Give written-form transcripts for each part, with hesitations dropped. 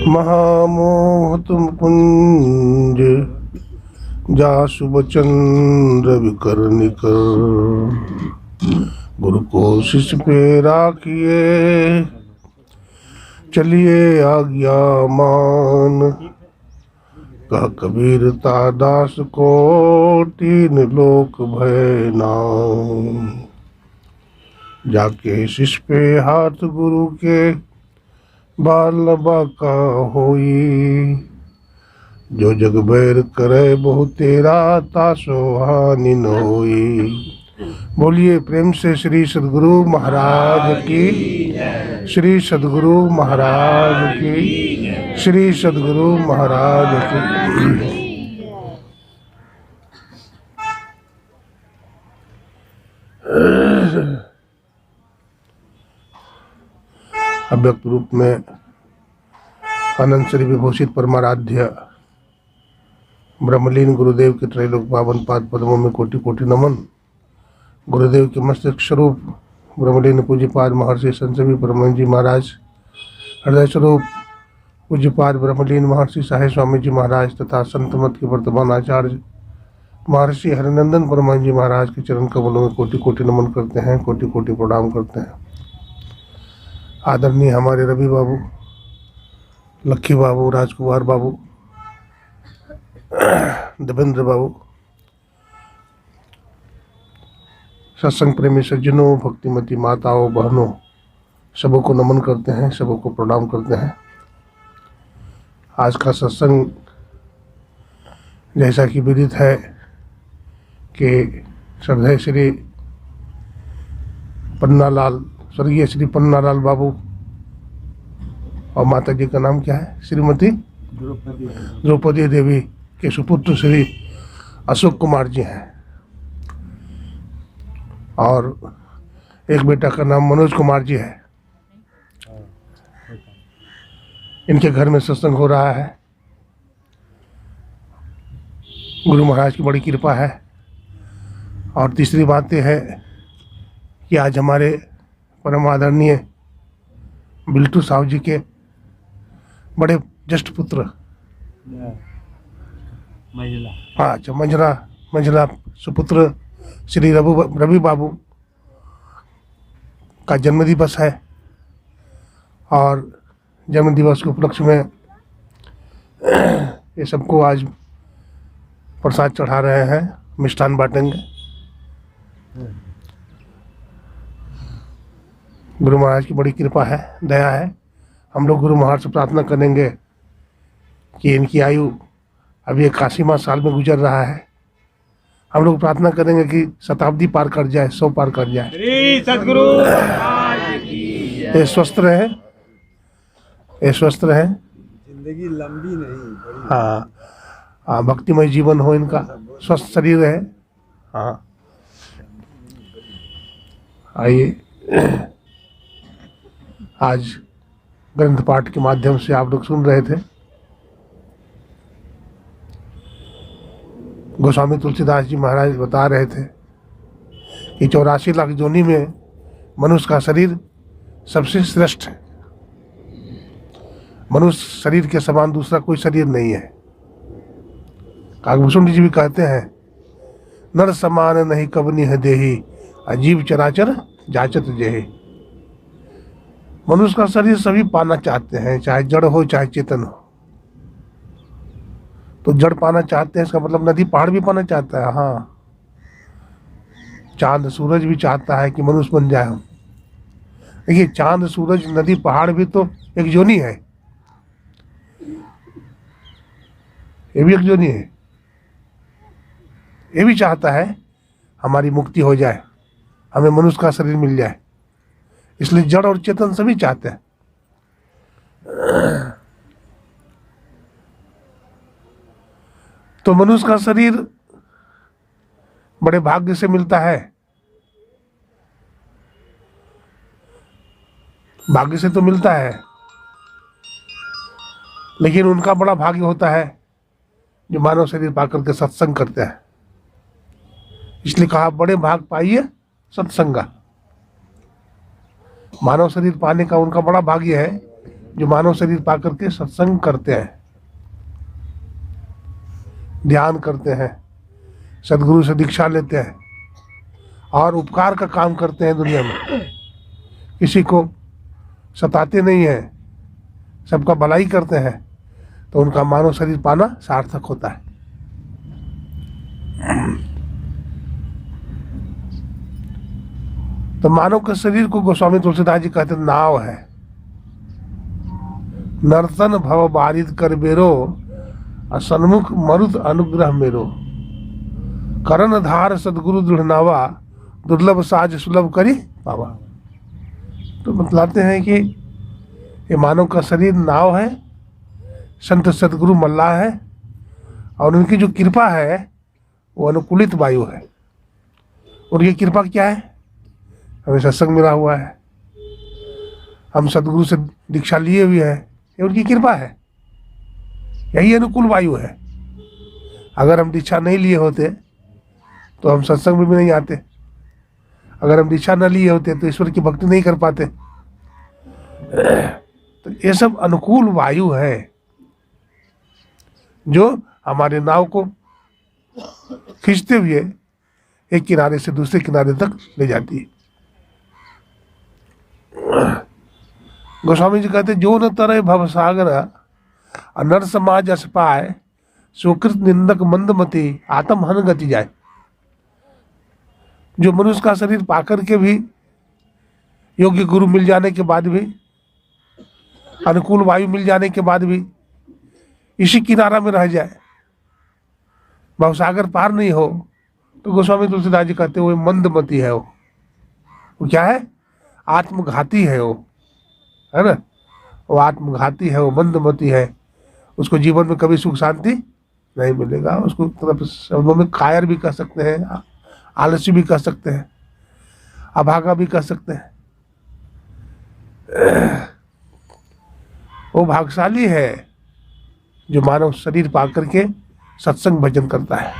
महामोह तुम कुंज जासु बचंद्र विकर निकर। गुरु को शिष्य पे राखिए चलिए आज्ञा मान। कह कबीर दास को तीन लोक भय नाम। जाके शिष्य पे हाथ गुरु के बाल बाका होई। जो जग बैर करे बहु तेरा तासो हानि न होई। बोलिए प्रेम से श्री सद्गुरु महाराज की, श्री सद्गुरु महाराज की, श्री सद्गुरु महाराज की। अव्यक्त रूप में अनंत श्री विभूषित परमाराध्य ब्रह्मलीन गुरुदेव के त्रैलोक पावन पाद पद्मों में कोटि कोटि नमन। गुरुदेव के मस्तिष्क स्वरूप ब्रह्मलीन पूज्यपाद महर्षि संजीवी परम जी महाराज, हृदय स्वरूप पूज्यपाद ब्रह्मलीन महर्षि साहेब स्वामी जी महाराज तथा संत मत के वर्तमान आचार्य महर्षि हरिनंदन परम जी महाराज के चरण कमलों में कोटि कोटि नमन करते हैं, कोटि कोटि प्रणाम करते हैं। आदरणीय हमारे रवि बाबू, लक्की बाबू, राजकुमार बाबू, देवेंद्र बाबू, सत्संग प्रेमी सज्जनों, भक्तिमती माताओं, बहनों, सबों को नमन करते हैं, सबों को प्रणाम करते हैं। आज का सत्संग जैसा कि विदित है कि श्रद्धेय श्री पन्नालाल, स्वर्गीय श्री पन्नालाल बाबू और माता जी का नाम क्या है, श्रीमती द्रौपदी देवी के सुपुत्र श्री अशोक कुमार जी हैं, और एक बेटा का नाम मनोज कुमार जी है। इनके घर में सत्संग हो रहा है। गुरु महाराज की बड़ी कृपा है। और तीसरी बात यह है कि आज हमारे परम आदरणीय बिल्टू साहब जी के बड़े ज्येष्ठ पुत्र, अच्छा मंझला सुपुत्र श्री रवि बाबू का जन्म दिवस है। और जन्म दिवस के उपलक्ष्य में ये सबको आज प्रसाद चढ़ा रहे हैं, मिष्ठान बांटेंगे। गुरु महाराज की बड़ी कृपा है, दया है। हम लोग गुरु महाराज से प्रार्थना करेंगे कि इनकी आयु अभी 81वां साल में गुजर रहा है। हम लोग प्रार्थना करेंगे कि शताब्दी पार कर जाए, 100 पार कर जाए। सद्गुरु ये स्वस्थ रहे, ये स्वस्थ रहे, जिंदगी लंबी नहीं। हाँ, भक्तिमय जीवन हो इनका, स्वस्थ शरीर रहे। हाँ, आइए। आज ग्रंथ पाठ के माध्यम से आप लोग सुन रहे थे गोस्वामी तुलसीदास जी महाराज बता रहे थे कि 84 लाख जोनी में मनुष्य का शरीर सबसे श्रेष्ठ है। मनुष्य शरीर के समान दूसरा कोई शरीर नहीं है। काकभूषण जी भी कहते हैं, नर समान नहीं कबनी है देही, अजीब चराचर जाचत जेहि। मनुष्य का शरीर सभी पाना चाहते हैं, चाहे जड़ हो चाहे चेतन हो। तो जड़ पाना चाहते हैं, इसका मतलब नदी पहाड़ भी पाना चाहता है। हाँ, चांद सूरज भी चाहता है कि मनुष्य बन जाए हम। देखिए, चांद सूरज नदी पहाड़ भी तो एक जोनी है, ये भी एक जोनी है। ये भी चाहता है हमारी मुक्ति हो जाए, हमें मनुष्य का शरीर मिल जाए। इसलिए जड़ और चेतन सभी चाहते हैं। तो मनुष्य का शरीर बड़े भाग्य से मिलता है। भाग्य से तो मिलता है, लेकिन उनका बड़ा भाग्य होता है जो मानव शरीर पाकर के सत्संग करते हैं। इसलिए कहा, बड़े भाग पाइए सत्संगा। मानव शरीर पाने का उनका बड़ा भाग्य है जो मानव शरीर पा करके सत्संग करते हैं, ध्यान करते हैं, सदगुरु से दीक्षा लेते हैं और उपकार का काम करते हैं दुनिया में, किसी को सताते नहीं हैं, सबका भलाई करते हैं, तो उनका मानव शरीर पाना सार्थक होता है। तो मानव के शरीर को गोस्वामी तुलसीदास जी कहते नाव है। नर्तन भव बारिद कर बेरो, सन्मुख मरुत अनुग्रह मेरो, करण धार सदगुरु दृढ़ नावा, दुर्लभ साज सुलभ करी पावा। तो बतलाते हैं कि ये मानव का शरीर नाव है, संत सदगुरु मल्लाह है, और उनकी जो कृपा है वो अनुकूलित वायु है। उनकी कृपा क्या है? हमें सत्संग मिला हुआ है, हम सदगुरु से दीक्षा लिए हुए हैं, ये उनकी कृपा है, यही अनुकूल वायु है। अगर हम दीक्षा नहीं लिए होते तो हम सत्संग में भी नहीं आते, अगर हम दीक्षा न लिए होते तो ईश्वर की भक्ति नहीं कर पाते। तो ये सब अनुकूल वायु है जो हमारे नाव को खींचते हुए एक किनारे से दूसरे किनारे तक ले जाती है। गोस्वामी जी कहते जो न तरह भवसागर, नर समाज अस पाए, सुकृत निंदक मंदमती, आत्म हन गति जाए। जो मनुष्य का शरीर पाकर के भी, योग्य गुरु मिल जाने के बाद भी, अनुकूल वायु मिल जाने के बाद भी इसी किनारा में रह जाए, भवसागर पार नहीं हो, तो गोस्वामी तुलसीदास जी कहते वो मंदमती है। वो क्या है? आत्मघाती है वो, है ना? वो आत्मघाती है, वो मंदमती है। उसको जीवन में कभी सुख शांति नहीं मिलेगा। उसको तरफ शब्दों में कायर भी कह सकते हैं, आलसी भी कह सकते हैं, अभागा भी कह सकते हैं। वो भाग्यशाली है जो मानव शरीर पा करके सत्संग भजन करता है।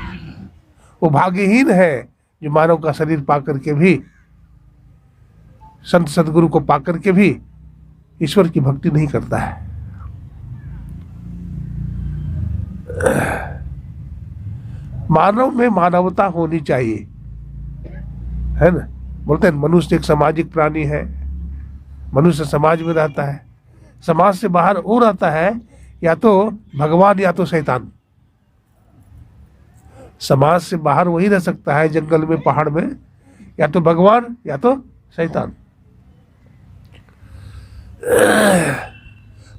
वो भाग्यहीन है जो मानव का शरीर पा करके भी, संत सदगुरु को पा करके भी ईश्वर की भक्ति नहीं करता है। मानव में मानवता होनी चाहिए, है ना? बोलते हैं मनुष्य एक सामाजिक प्राणी है, मनुष्य समाज में रहता है, समाज से बाहर वो रहता है या तो भगवान या तो शैतान। समाज से बाहर वही रह सकता है जंगल में, पहाड़ में, या तो भगवान या तो शैतान।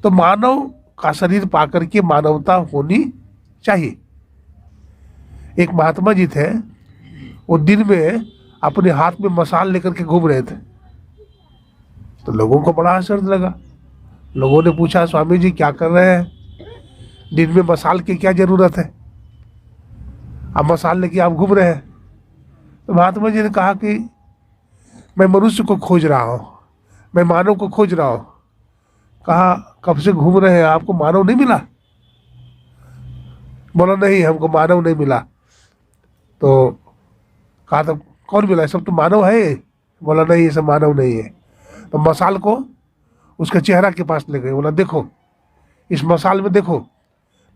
तो मानव का शरीर पाकर के मानवता होनी चाहिए। एक महात्मा जी थे, वो दिन में अपने हाथ में मसाल लेकर के घूम रहे थे। तो लोगों को बड़ा आश्चर्य लगा। लोगों ने पूछा, स्वामी जी क्या कर रहे हैं, दिन में मसाल की क्या जरूरत है, अब मसाल लेके आप घूम रहे हैं? तो महात्मा जी ने कहा कि मैं मनुष्य को खोज रहा हूँ, मैं मानव को खोज रहा हूँ। कहा कब से घूम रहे हैं, आपको मानव नहीं मिला? बोला नहीं, हमको मानव नहीं मिला। तो कहा तो कौन मिला? सब तो मानव है। बोला नहीं, ये सब मानव नहीं है। तो मसाल को उसके चेहरा के पास ले गए। बोला देखो, इस मसाल में देखो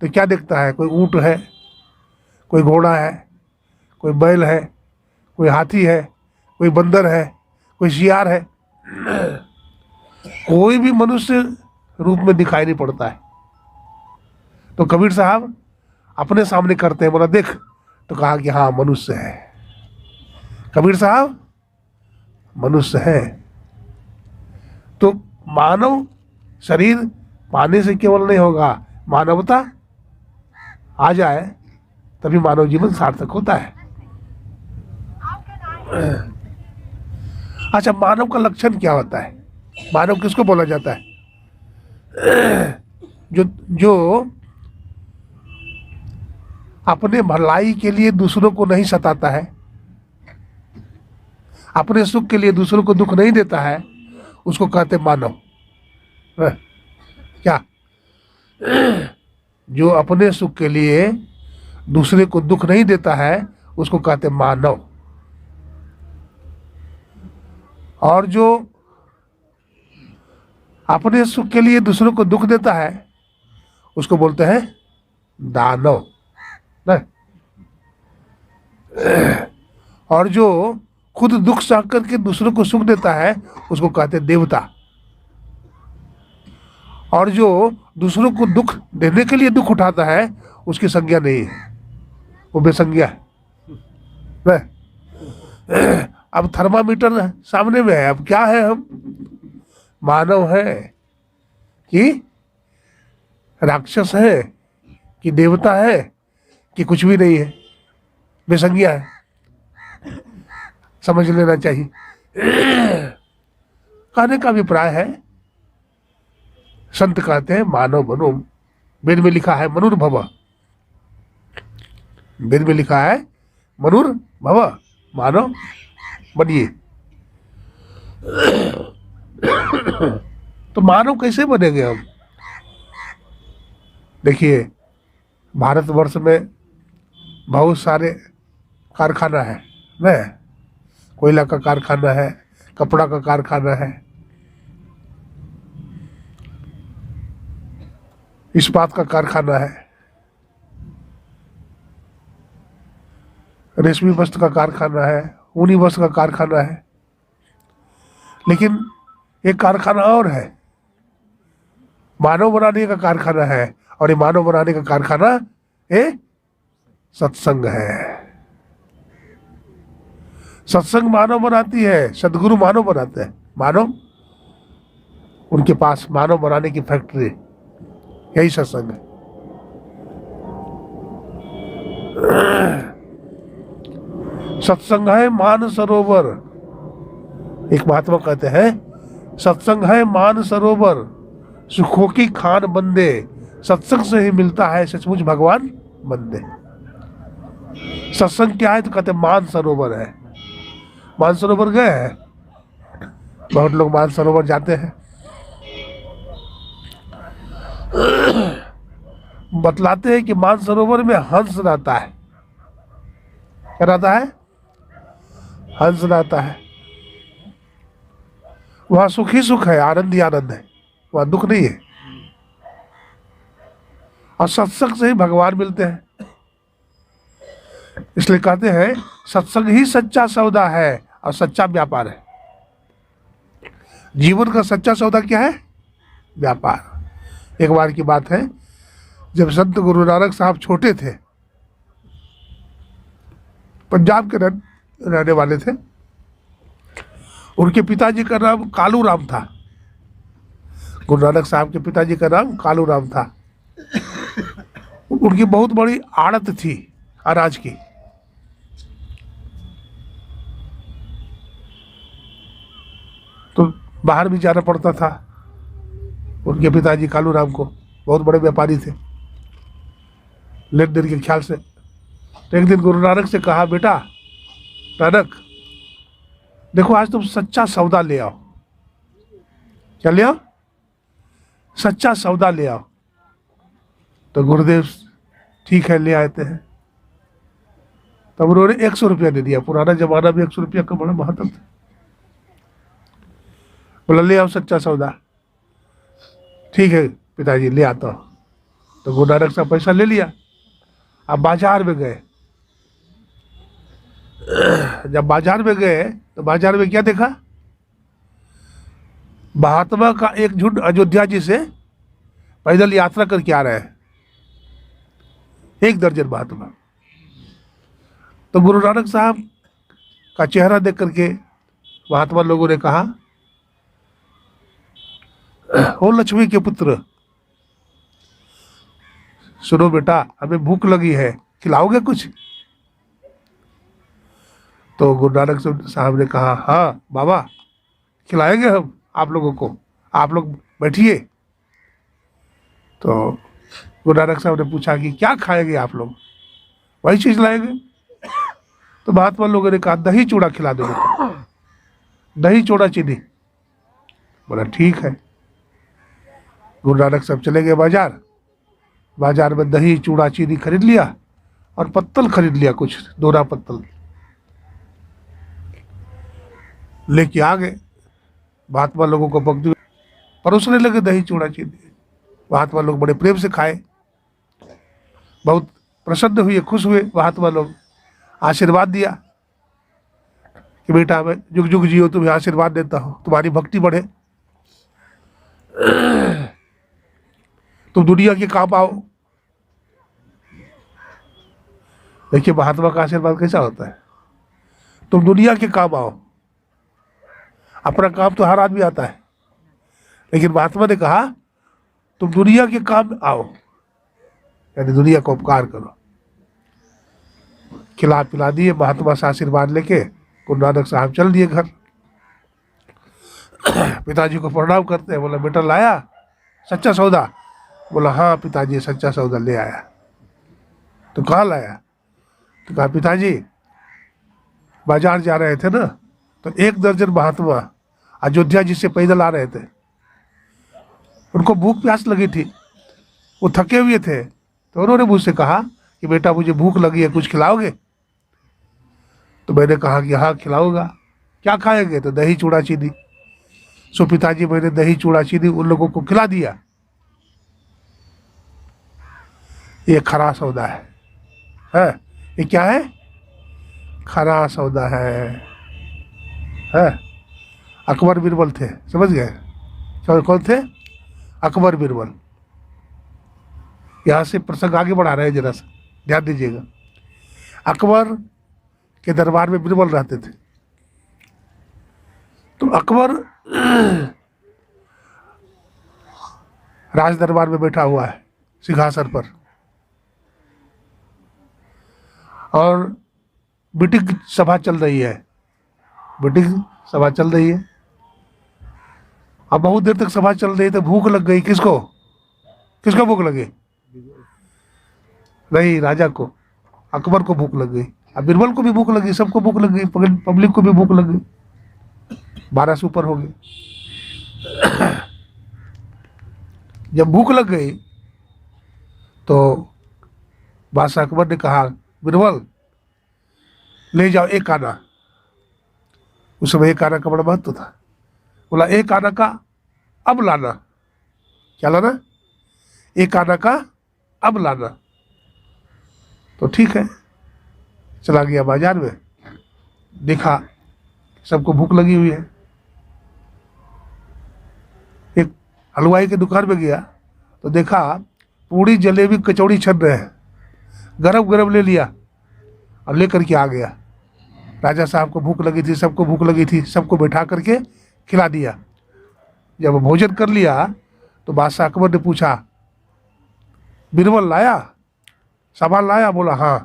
तो क्या दिखता है? कोई ऊंट है, कोई घोड़ा है, कोई बैल है, कोई हाथी है, कोई बंदर है, कोई शियार है। कोई भी मनुष्य रूप में दिखाई नहीं पड़ता है। तो कबीर साहब अपने सामने करते हैं, बोला देख, तो कहा कि हाँ मनुष्य है। कबीर साहब मनुष्य है। तो मानव शरीर पाने से केवल नहीं होगा, मानवता आ जाए तभी मानव जीवन सार्थक होता है। अच्छा, मानव का लक्षण क्या होता है? मानव किसको बोला जाता है? जो अपने भलाई के लिए दूसरों को नहीं सताता है, अपने सुख के लिए दूसरों को दुख नहीं देता है, उसको कहते मानव। क्या? जो अपने सुख के लिए दूसरे को दुख नहीं देता है, उसको कहते मानव। और जो अपने सुख के लिए दूसरों को दुख देता है उसको बोलते हैं दानव ना। और जो खुद दुख सह करके दूसरों को सुख देता है उसको कहते हैं देवता। और जो दूसरों को दुख देने के लिए दुख उठाता है उसकी संज्ञा नहीं है, वो बेसंज्ञा है। अब थर्मामीटर सामने में है, अब क्या है, हम मानव है कि राक्षस है कि देवता है कि कुछ भी नहीं है, बेसंज्ञा है, समझ लेना चाहिए। कहने का अभिप्राय है, संत कहते हैं मानव बनो। वेद में लिखा है मनुर्भव, वेद में लिखा है मनुर्भव, मानव बनिए। तो मानव कैसे बनेंगे हम? देखिए, भारतवर्ष में बहुत सारे कारखाना है ना, कोयला का कारखाना है, कपड़ा का कारखाना है, इस्पात का कारखाना है, रेशमी वस्त्र का कारखाना है, ऊनी वस्त्र का कारखाना है। लेकिन एक कारखाना और है, मानव बनाने का कारखाना है, और ये मानव बनाने का कारखाना ये सत्संग है। सत्संग मानव बनाती है, सदगुरु मानव बनाते हैं। मानव, उनके पास मानव बनाने की फैक्ट्री, यही सत्संग है। सत्संग है मान सरोवर। एक महात्मा कहते हैं, सत्संग है मान सरोवर, सुखों की खान बंदे, सत्संग से ही मिलता है सचमुच भगवान बंदे। सत्संग क्या है? तो कहते हैं मान सरोवर है। मान सरोवर गए हैं? बहुत लोग मान सरोवर जाते हैं। बतलाते हैं कि मान सरोवर में हंस रहता है। क्या रहता है? हंस रहता है। वहां सुख ही सुख है, आनंद ही आनंद है, वहां दुख नहीं है। और सत्संग से ही भगवान मिलते हैं। इसलिए कहते हैं सत्संग ही सच्चा सौदा है और सच्चा व्यापार है। जीवन का सच्चा सौदा क्या है? व्यापार। एक बार की बात है, जब संत गुरु नानक साहब छोटे थे, पंजाब के रहने वाले थे। उनके पिताजी का नाम कालू राम था। गुरु नानक साहब के पिताजी का नाम कालू राम था। उनकी बहुत बड़ी आड़त थी अनाज की। तो बाहर भी जाना पड़ता था। उनके पिताजी कालू राम को बहुत बड़े व्यापारी थे, लेन देन के ख्याल से। तो एक दिन गुरु नानक से कहा, बेटा नानक देखो, आज तुम सच्चा सौदा ले आओ। क्या ले आओ? सच्चा सौदा ले आओ। तो गुरुदेव ठीक है, ले आते हैं। तब उन्होंने 100 रुपया दे दिया। पुराना जमाना में 100 रुपया का बड़ा महत्व था। बोला ले आओ सच्चा सौदा। ठीक है पिताजी, ले आता हूँ। तो गुरु नानक साहब पैसा ले लिया। अब बाजार में गए। जब बाजार में गए तो बाजार में क्या देखा? महात्मा का एक झुंड अयोध्या जी से पैदल यात्रा करके आ रहे हैं, 1 दर्जन महात्मा। तो गुरु नानक साहब का चेहरा देख करके महात्मा लोगों ने कहा, ओ लक्ष्मी के पुत्र, सुनो बेटा, हमें भूख लगी है, खिलाओगे कुछ? तो गुरु नानक साहब ने कहा, हाँ बाबा खिलाएंगे हम आप लोगों को, आप लोग बैठिए। तो गुरु नानक साहब ने पूछा कि क्या खाएंगे आप लोग? वही चीज लाएंगे। तो महात्मा लोगों ने कहा, दही चूड़ा खिला दो बेटा, दही चूड़ा चीनी। बोला ठीक है। गुरु नानक साहब चले गए बाजार। बाजार में दही चूड़ा चीनी खरीद लिया और पत्तल खरीद लिया, कुछ दोना पत्तल लेके आ गए। महात्मा लोगों को पंक्ति परोसने लगे दही चूड़ा चीनी। महात्मा लोग बड़े प्रेम से खाए, बहुत प्रसन्न हुए, खुश हुए। महात्मा लोग आशीर्वाद दिया कि बेटा मैं जुग जुग जियो, तुम्हें आशीर्वाद देता हूँ, तुम्हारी भक्ति बढ़े, तुम दुनिया के काम आओ। देखिए महात्मा का आशीर्वाद कैसा होता है, तुम दुनिया के काम आओ। अपना काम तो हर आदमी आता है, लेकिन महात्मा ने कहा तुम दुनिया के काम आओ, यानी दुनिया को उपकार करो। खिला पिला दिए, महात्मा से आशीर्वाद लेके गुरु नानक साहब चल दिए घर। पिताजी को प्रणाम करते हैं, बोला बेटा लाया सच्चा सौदा? बोला हाँ पिताजी सच्चा सौदा ले आया। तो कहाँ लाया? तो कहा पिताजी बाजार जा रहे थे ना, तो 1 दर्जन महात्मा अयोध्या जी से पैदल आ रहे थे। उनको भूख प्यास लगी थी, वो थके हुए थे, तो उन्होंने मुझसे कहा कि बेटा मुझे भूख लगी है, कुछ खिलाओगे? तो मैंने कहा कि हाँ खिलाऊंगा। क्या खाएंगे? तो दही चूड़ा चीनी। सो पिताजी मैंने दही चूड़ा चीनी उन लोगों को खिला दिया। ये खरा सौदा है? ये क्या है? खरा सौदा है। अकबर बीरबल थे, समझ गए? कौन थे? अकबर बीरबल। यहाँ से प्रसंग आगे बढ़ा रहे हैं, जरा सा ध्यान दीजिएगा। अकबर के दरबार में बीरबल रहते थे। तो अकबर राज दरबार में बैठा हुआ है सिंहासन पर, और मीटिंग सभा चल रही है। मीटिंग सभा चल रही है। अब बहुत देर तक सभा चल रही है, तो भूख लग गई। किसको? किसको भूख लगी? नहीं, राजा को, अकबर को भूख लग गई। अब बीरबल को भी भूख लगी, सबको भूख लग गई, पब्लिक को भी भूख लग गई। 12 से ऊपर हो गई। जब भूख लग गई तो बादशाह अकबर ने कहा बीरबल ले जाओ 1 आना। उस समय 1 आना का बड़ा महत्व था। बोला 1 आना का अब लाना। क्या लाना? 1 आना का अब लाना। तो ठीक है, चला गया बाजार में, देखा सबको भूख लगी हुई है। एक हलवाई की दुकान में गया तो देखा पूड़ी जलेबी कचौड़ी छन रहे हैं, गरम गरम ले लिया और लेकर के आ गया। राजा साहब को भूख लगी थी, सबको भूख लगी थी, सबको बैठा करके खिला दिया। जब भोजन कर लिया तो बादशाह अकबर ने पूछा बीरबल लाया, सामान लाया? बोला हाँ।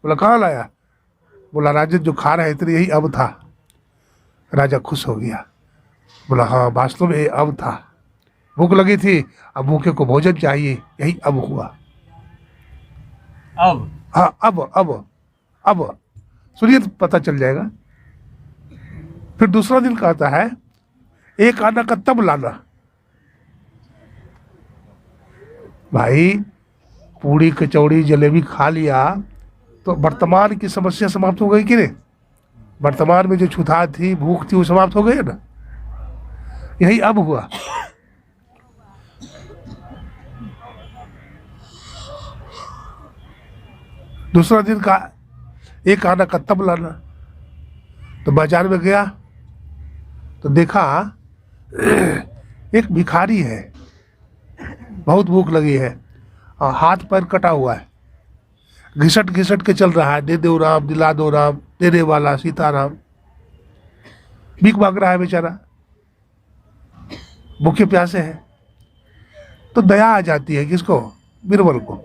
बोला कहाँ लाया? बोला राजन जो खा रहे थे यही अब था। राजा खुश हो गया, बोला हाँ वास्तव में ये अब था, भूख लगी थी, अब भूखे को भोजन चाहिए, यही अब हुआ। अब हाँ अब सुनिए तो पता चल जाएगा। फिर दूसरा दिन कहता है 1 आना का तब लाना। भाई पूड़ी कचौड़ी जलेबी खा लिया तो वर्तमान की समस्या समाप्त हो गई कि नहीं? वर्तमान में जो छुथा थी, भूख थी, वो समाप्त हो गई ना। यही अब हुआ। दूसरा दिन का 1 आना का तब लाना। तो बाजार में गया तो देखा एक भिखारी है, बहुत भूख लगी है और हाथ पैर कटा हुआ है, घिसट घिसट के चल रहा है, दे दो राम, दिला दो राम, देने वाला सीताराम। भीख मांग रहा है बेचारा, भूखे प्यासे है। तो दया आ जाती है किसको? बीरबल को।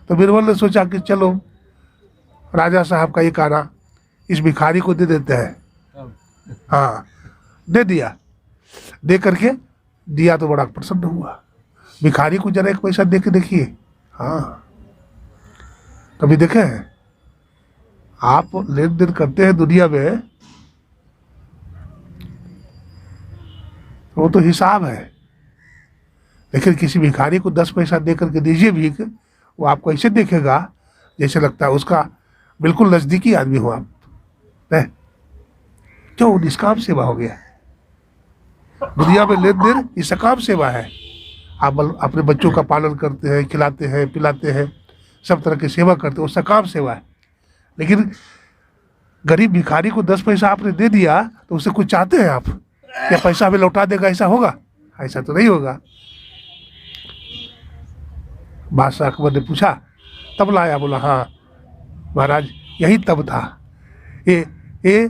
तो बीरबल ने सोचा कि चलो राजा साहब का 1 आना इस भिखारी को दे देते हैं। हाँ, दे दिया। दे करके दिया तो बड़ा प्रसन्न हुआ। भिखारी को जरा 1 पैसा दे के देखिए। हाँ, कभी देखे हैं आप? लेन देन करते हैं दुनिया में, वो तो हिसाब है, लेकिन किसी भिखारी को 10 पैसा दे करके दीजिए भीख, वो आपको ऐसे देखेगा जैसे लगता है उसका बिल्कुल नजदीकी आदमी हो आप। क्यों? निष्काम सेवा हो गया। दुनिया में लेन देन ये सकाम सेवा है। आप अपने बच्चों का पालन करते हैं, खिलाते हैं, पिलाते हैं, सब तरह की सेवा करते हैं, वो सकाम सेवा है। लेकिन गरीब भिखारी को 10 पैसा आपने दे दिया तो उससे कुछ चाहते हैं आप, या पैसा हमें लौटा देगा, ऐसा होगा? ऐसा तो नहीं होगा। बादशाह अकबर ने पूछा, तब लाया? बोला हाँ महाराज, यही तब था। ये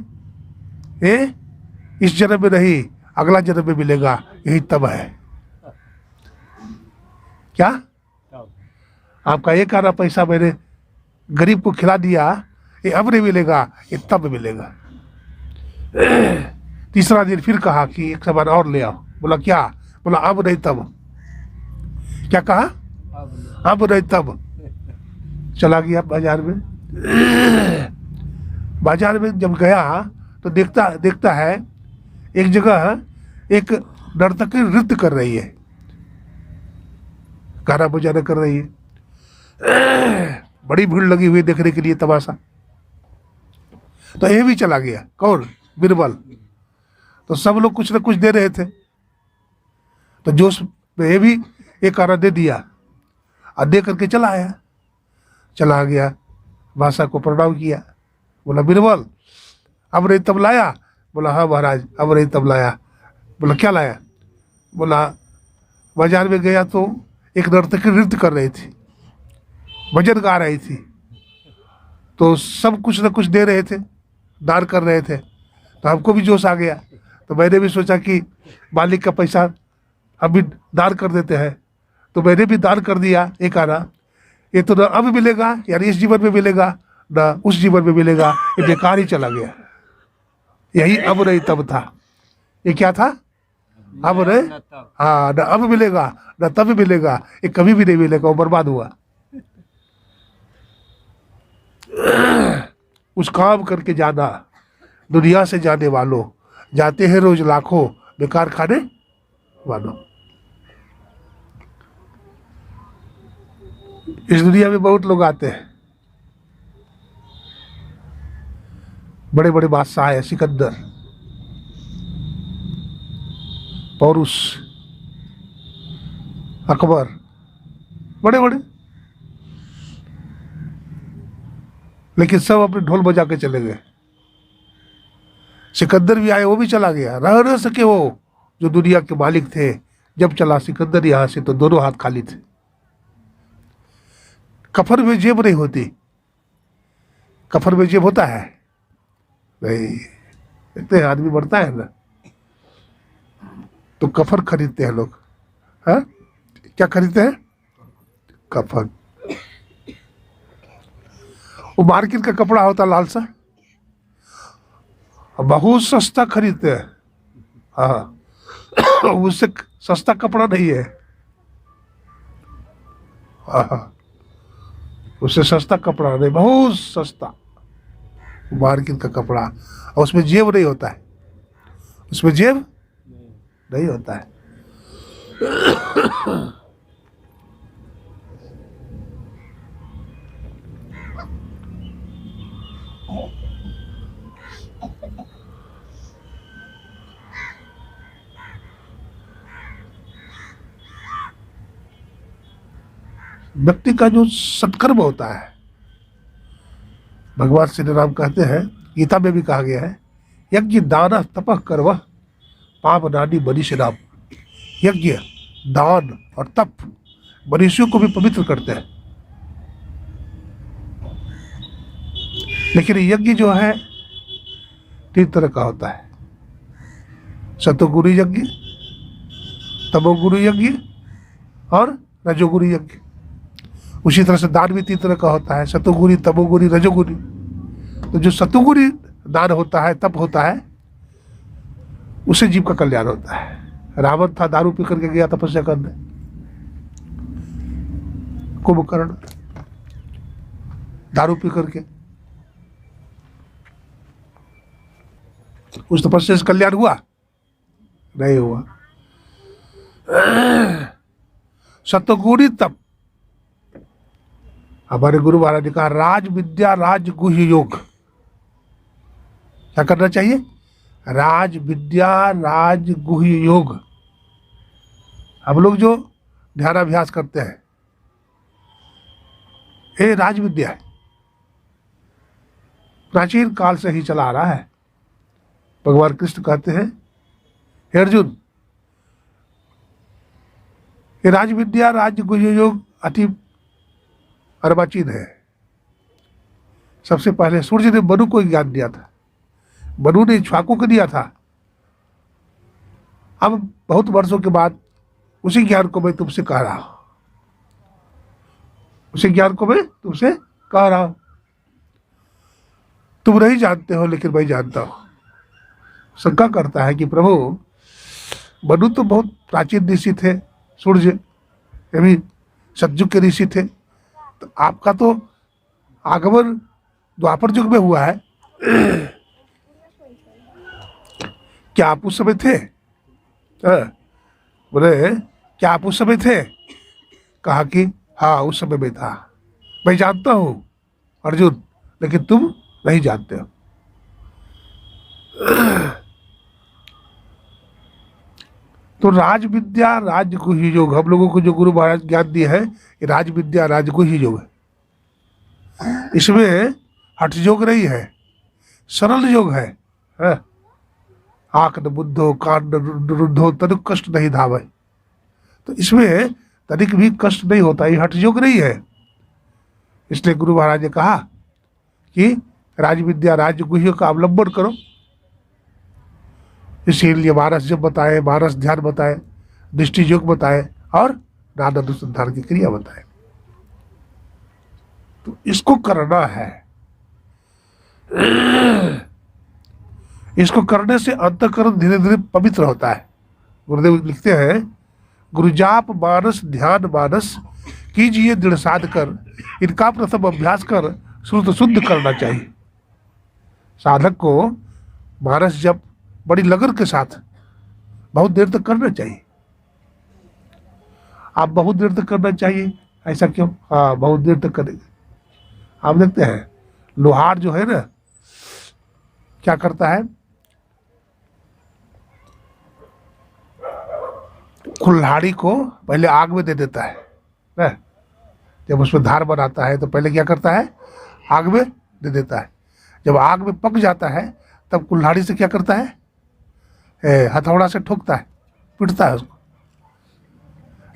इस जन्म में नहीं, अगला जन्म में मिलेगा, यही तब है। क्या? आपका एक आना पैसा मैंने गरीब को खिला दिया, ये अब नहीं मिलेगा, ये तब मिलेगा। तीसरा दिन फिर कहा कि एक सामान और ले आओ। बोला क्या? बोला अब नहीं तब। क्या कहा? अब नहीं तब। चला गया बाजार में। बाजार में जब गया तो देखता है एक जगह एक नर्तकी नृत्य कर रही है, गाना बजाना कर रही है। बड़ी भीड़ लगी हुई देखने के लिए तमाशा। तो ये भी चला गया। कौन? बीरबल। तो सब लोग कुछ न कुछ दे रहे थे, तो जोश में ये भी एक आना दे दिया और दे करके चला गया। बादशाह को प्रणाम किया। बोला बीरबल अब नहीं तब लाया? बोला हाँ महाराज, अब नहीं तब लाया। बोला क्या लाया? बोला बाजार में गया तो एक नर्तकी नृत्य कर रही थी, भजन गा रही थी, तो सब कुछ न कुछ दे रहे थे, दान कर रहे थे। तो हमको भी जोश आ गया, तो मैंने भी सोचा कि मालिक का पैसा हम भी दान कर देते हैं, तो मैंने भी दान कर दिया एक आना। ये तो न अब मिलेगा, यानी इस जीवन में मिलेगा, न उस जीवन में मिलेगा, ये बेकार ही चला गया। यही अब नहीं तब था। ये क्या था? अब नहीं, हाँ, न अब मिलेगा न तब मिलेगा, ये कभी भी नहीं मिलेगा, वो बर्बाद हुआ। उस काम करके जाना, दुनिया से जाने वालों, जाते हैं रोज लाखों, बेकार खाने वालों। इस दुनिया में बहुत लोग आते हैं, बड़े बड़े बादशाह है, सिकंदर, पौरुष, अकबर, बड़े बड़े, लेकिन सब अपने ढोल बजा के चले गए। सिकंदर भी आए, वो भी चला गया। रह न सके वो जो दुनिया के मालिक थे। जब चला सिकंदर यहाँ से तो दोनों हाथ खाली थे। कफन में जेब नहीं होती। कफन में जेब होता है नहीं, इतने आदमी मरता है ना, तो कफन खरीदते हैं लोग। हाँ, क्या खरीदते हैं? कफन। वो मार्केट का कपड़ा होता लाल सा, बहुत सस्ता खरीदते हैं। हाँ, उससे सस्ता कपड़ा नहीं है। हाँ, उससे सस्ता कपड़ा नहीं, बहुत सस्ता मार्केट का कपड़ा। और उसमें जेब नहीं होता है, उसमें जेब नहीं होता है। व्यक्ति का जो सत्कर्म होता है, भगवान श्री राम कहते हैं, गीता में भी कहा गया है, यज्ञ दान तपः कर्म पाप नानी मनीष नाम। यज्ञ, दान और तप मनुष्यों को भी पवित्र करते हैं। लेकिन यज्ञ जो है 3 तरह का होता है, सतोगुरु यज्ञ, तमोगुरु यज्ञ और रजोगुरु यज्ञ। उसी तरह से दान भी 3 तरह का होता है, सतोगुरु, तमोगुरु, रजोगुरु। तो जो सतोगुरु दान होता है, तप होता है, उससे जीव का कल्याण होता है। रावण था, दारू पी करके गया तपस्या करने, कुंभकर्ण, दारू पी करके, उस तपस्या से कल्याण हुआ? नहीं हुआ। सतोगुरु तप, हमारे गुरु महाराज ने कहा, राज विद्या राज गुह्य योग। क्या करना चाहिए? राज विद्या राज गुह्य योग, हम लोग जो ध्यानाभ्यास करते हैं ये राज विद्या है, प्राचीन काल से ही चला आ रहा है। भगवान कृष्ण कहते हैं हे अर्जुन, ये राज विद्या राज गुह्य योग अति अर्वाचीन है। सबसे पहले सूर्य ने मनु को ज्ञान दिया था, मनु ने इक्ष्वाकु को दिया था। अब बहुत वर्षों के बाद उसी ज्ञान को मैं तुमसे कह रहा हूं, उसी ज्ञान को मैं तुमसे कह रहा हूं। तुम नहीं जानते हो लेकिन मैं जानता हूं। शंका करता है कि प्रभु मनु तो बहुत प्राचीन ऋषि थे, सूर्य ये भी सतयुग के ऋषि थे, तो आपका तो आगमन द्वापर युग में हुआ है, क्या आप उस समय थे? बोले क्या आप उस समय थे? कहा कि हाँ उस समय में था। मैं जानता हूं अर्जुन, लेकिन तुम नहीं जानते हो। तो राज विद्या राज गुह्य योग, हम लोगों को जो गुरु महाराज ज्ञान दिए है ये राज विद्या राज गुह्य योग है। इसमें हठ योग नहीं है, सरल योग है। आंख न बुद्धो कान न रुद्धो तनिक कष्ट नहीं धावे, तो इसमें तनिक भी कष्ट नहीं होता, ये हठ योग नहीं है। इसलिए गुरु महाराज ने कहा कि राज विद्या राज गुह्य का अवलंबन करो। इसीलिए मानस जप बताए, मानस ध्यान बताए, दृष्टि योग बताए और नाना अनुसंधान की क्रिया बताए। तो इसको करना है, इसको करने से अंतःकरण धीरे धीरे पवित्र होता है। गुरुदेव लिखते हैं गुरुजाप मानस ध्यान मानस कीजिए दृढ़ साध कर, इनका प्रथम अभ्यास कर श्रुत शुद्ध करना चाहिए। साधक को मानस जप बड़ी लगन के साथ बहुत देर तक करना चाहिए। आप बहुत देर तक करना चाहिए, ऐसा क्यों? हाँ बहुत देर तक करेंगे। आप देखते हैं लोहार जो है ना क्या करता है, कुल्हाड़ी को पहले आग में दे देता है ना, जब उसमें धार बनाता है तो पहले क्या करता है, आग में दे देता है। जब आग में पक जाता है तब कुल्हाड़ी से क्या करता है, हथौड़ा से ठोकता है, पीटता है उसको।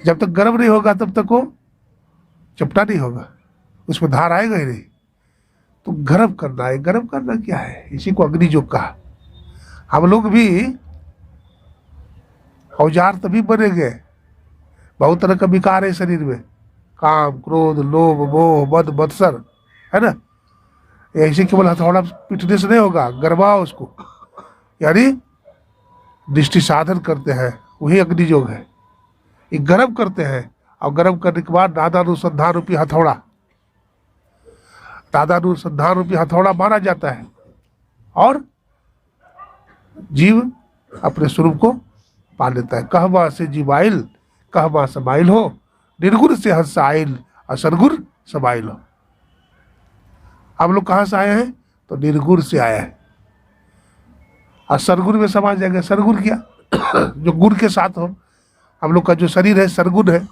जब तक गर्म नहीं होगा तब तक वो चपटा नहीं होगा, उसमें धार आएगा ही नहीं। तो गर्म करना है, गर्म करना क्या है, इसी को अग्नि योग कहा। हम लोग भी औजार तभी बनेंगे, बहुत तरह का विकार है शरीर में, काम क्रोध लोभ मोह मद मत्सर, है ना। ऐसे केवल हथौड़ा पीटने से नहीं होगा, गरबाओ उसको, यानी दृष्टि साधन करते हैं, वही अग्नि योग है। ये गर्म करते हैं और गर्म करने के बाद नादानुसंधान रूपी हथौड़ा, नादानुसंधान रूपी हथौड़ा मारा जाता है और जीव अपने स्वरूप को पा लेता है। कहवा से जीवाइल कहवा समाइल हो, निर्गुण से हंस आइल असरगुण समाइल हो। हम लोग कहाँ से आए हैं, तो निर्गुण से आए हैं और सरगुण में समा जाएंगे। सरगुण क्या, जो गुण के साथ हो। हम लोग का जो शरीर है सरगुण है,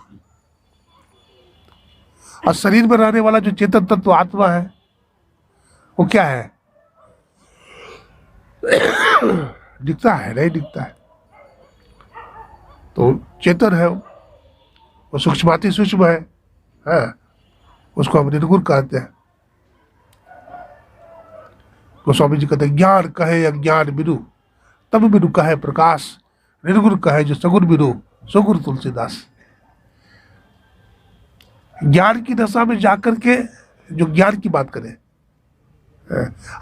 और शरीर में रहने वाला जो चेतन तत्व आत्मा है वो क्या है, दिखता है नहीं दिखता है, तो चेतन है वो सूक्ष्माति सूक्ष्म है, उसको हम निर्गुण कहते हैं। गोस्वामी जी कहते हैं ज्ञान कहे अज्ञान बिनु, तब बिनु कहे प्रकाश, निर्गुण कहे जो सगुण बिनु, सगुण तुलसीदास। ज्ञान की दशा में जाकर के जो ज्ञान की बात करे,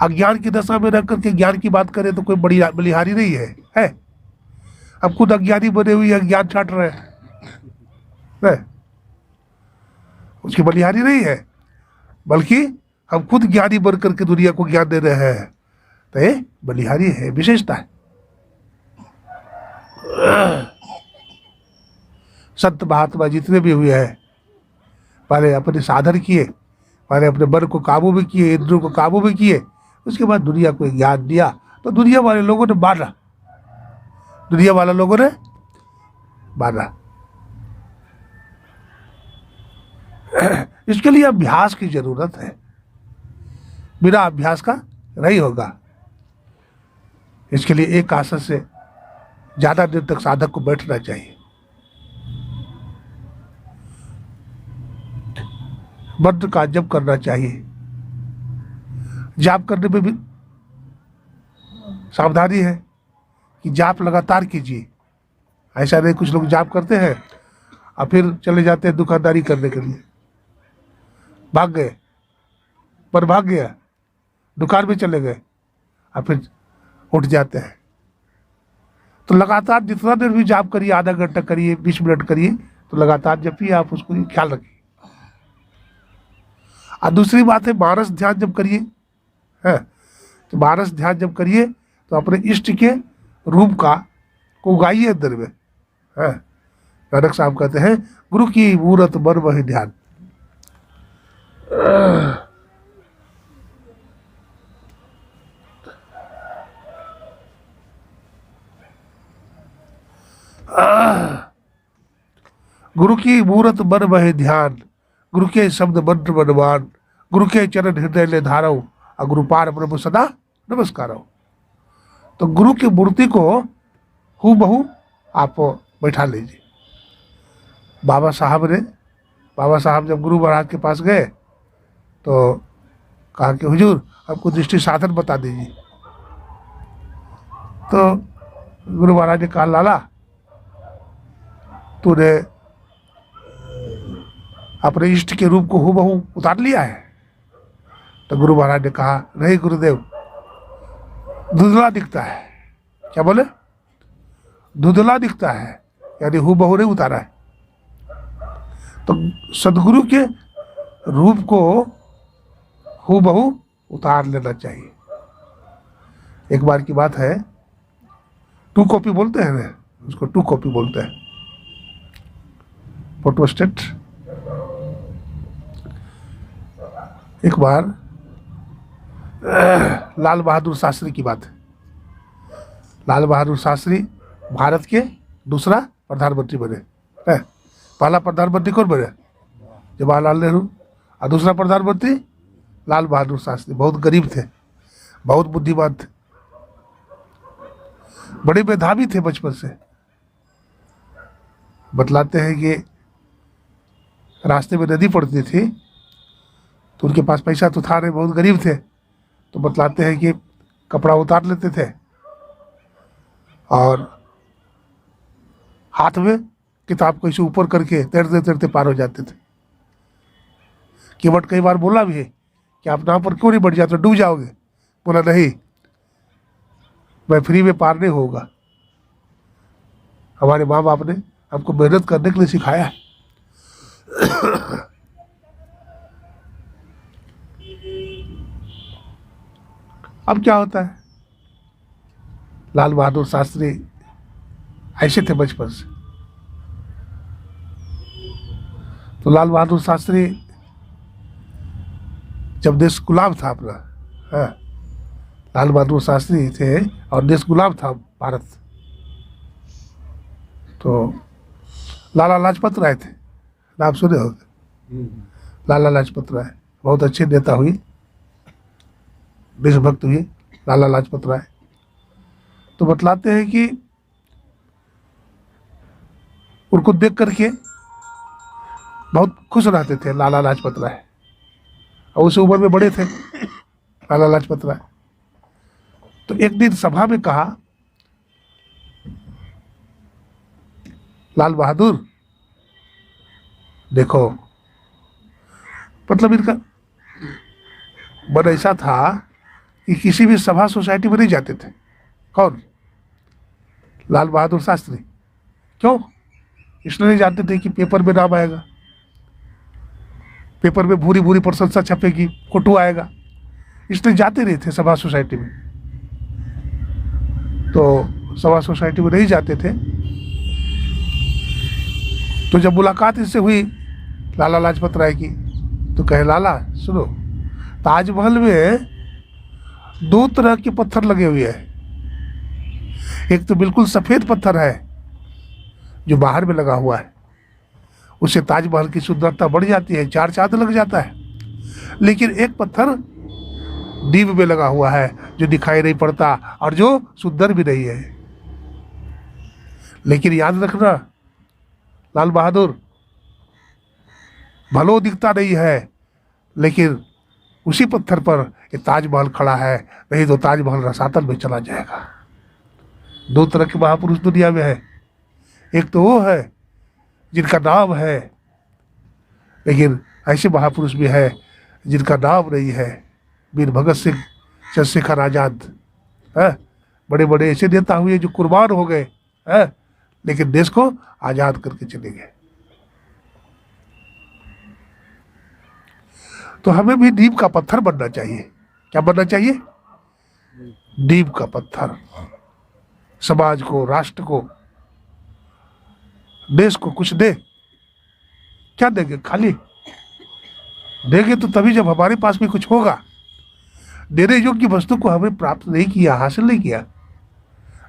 अज्ञान की दशा में रह करके ज्ञान की बात करे तो कोई बड़ी बलिहारी नहीं है। अब खुद अज्ञानी बने हुए हैं, ज्ञान छाट रहे हैं, उसकी बलिहारी नहीं है, बल्कि हम खुद ज्ञानी बन करके दुनिया को ज्ञान दे रहे हैं, तो ये बलिहारी है, विशेषता है। संत महात्मा जितने भी हुए हैं, पहले अपने साधन किए, पहले अपने मन को काबू में किए, इंद्रियों को काबू में किए, उसके बाद दुनिया को ज्ञान दिया, तो दुनिया वाले लोगों ने माना, दुनिया वाले लोगों ने माना। इसके लिए अभ्यास की जरूरत है, बिना अभ्यास का नहीं होगा। इसके लिए एक आसन से ज्यादा देर तक साधक को बैठना चाहिए। मंत्र का जप करना चाहिए। जाप करने में भी सावधानी है कि जाप लगातार कीजिए। ऐसा नहीं कुछ लोग जाप करते हैं और फिर चले जाते हैं दुकानदारी करने के लिए, भाग गए, पर भाग गया, दुकान में चले गए और फिर उठ जाते हैं। तो लगातार जितना देर भी जाप करिए, आधा घंटा करिए, 20 मिनट करिए, तो लगातार जपिए, आप उसको ख्याल रखिए। और दूसरी बात है मानस ध्यान जब करिए, है तो मानस ध्यान जब करिए तो अपने इष्ट के रूप का को गाइए अंदर में, है। नानक साहब कहते हैं गुरु की मूरत मन वही ध्यान। गुरु की मूरत मन वही ध्यान, गुरु के शब्द मंत्र मनमान, गुरु के चरण हृदय ले धारो, और गुरु पार ब्रह्म सदा नमस्कारो। तो गुरु की मूर्ति को हूबहू आप बैठा लीजिए। बाबा साहब जब गुरु महाराज के पास गए तो कहा कि हुजूर हमको दृष्टि साधन बता दीजिए। तो गुरु महाराज ने कहा लाला तूने अपने इष्ट के रूप को हूबहू उतार लिया है। तो गुरु महाराज ने कहा नहीं गुरुदेव, धुंधला दिखता है। क्या बोले? धुंधला दिखता है, यानी हूबहू नहीं उतारा है। तो सदगुरु के रूप को हूबहू उतार लेना चाहिए। एक बार की बात है, 2 कॉपी बोलते हैं ना, उसको 2 कॉपी बोलते हैं, फोटोस्टेट। एक बार लाल बहादुर शास्त्री की बात है। लाल बहादुर शास्त्री भारत के दूसरा प्रधानमंत्री बने, है। पहला प्रधानमंत्री कौन बने? जवाहरलाल नेहरू। और दूसरा प्रधानमंत्री लाल बहादुर शास्त्री। बहुत गरीब थे, बहुत बुद्धिमान थे, बड़े मेधावी थे बचपन से। बतलाते हैं कि रास्ते में नदी पड़ती थी तो उनके पास पैसा तो था नहीं, बहुत गरीब थे। तो बतलाते हैं कि कपड़ा उतार लेते थे और हाथ में किताब को इसे ऊपर करके तैरते तैरते पार हो जाते थे। केवट कई बार बोला भी है कि आप नाव पर क्यों नहीं बढ़ जाते, डूब जाओगे। बोला नहीं, मैं फ्री में पार नहीं होगा। हमारे माँ बाप ने हमको मेहनत करने के लिए सिखाया है। अब क्या होता है, लाल बहादुर शास्त्री ऐसे थे बचपन से। तो लाल बहादुर शास्त्री जब देश गुलाम था अपना, है, लाल बहादुर शास्त्री थे और देश गुलाम था भारत। तो लाला लाजपत राय थे, नाम सुने होंगे। लाला लाजपत राय बहुत अच्छे नेता हुए, देशभक्त हुए लाला लाजपत राय। तो बतलाते हैं कि उनको देख करके बहुत खुश रहते थे लाला लाजपत राय, और उस उम्र में बड़े थे लाला लाजपत राय। तो एक दिन सभा में कहा, लाल बहादुर देखो, मतलब इनका मन ऐसा था कि किसी भी सभा सोसाइटी में नहीं जाते थे। कौन? लाल बहादुर शास्त्री। क्यों? इसलिए नहीं जाते थे कि पेपर में नाम आएगा, पेपर में भूरी भूरी प्रशंसा छपेगी, फोटो आएगा, इसलिए जाते नहीं थे सभा सोसाइटी में। तो सभा सोसाइटी में नहीं जाते थे। तो जब मुलाकात इससे हुई लाला लाजपत राय की, तो कहे लाला सुनो, ताजमहल में 2 तरह के पत्थर लगे हुए हैं, एक तो बिल्कुल सफेद पत्थर है जो बाहर में लगा हुआ है, उससे ताजमहल की सुंदरता बढ़ जाती है, चार चांद लग जाता है। लेकिन एक पत्थर डीप में लगा हुआ है जो दिखाई नहीं पड़ता और जो सुंदर भी नहीं है। लेकिन याद रखना लाल बहादुर, भलो दिखता नहीं है, लेकिन उसी पत्थर पर ये ताजमहल खड़ा है, नहीं तो ताजमहल रसातल में चला जाएगा। दो तरह के महापुरुष दुनिया में है, एक तो वो है जिनका नाम है, लेकिन ऐसे महापुरुष भी है जिनका नाम नहीं है। वीर भगत सिंह, चंद्रशेखर आजाद, है बड़े बड़े ऐसे नेता हुए जो कुर्बान हो गए, है लेकिन देश को आजाद करके चले गए। तो हमें भी नींव का पत्थर बनना चाहिए। क्या बनना चाहिए? नींव का पत्थर। समाज को, राष्ट्र को, देश को कुछ दे। क्या देंगे? खाली देंगे तो तभी जब हमारे पास भी कुछ होगा। देने योग्य वस्तु को हमें प्राप्त नहीं किया, हासिल नहीं किया,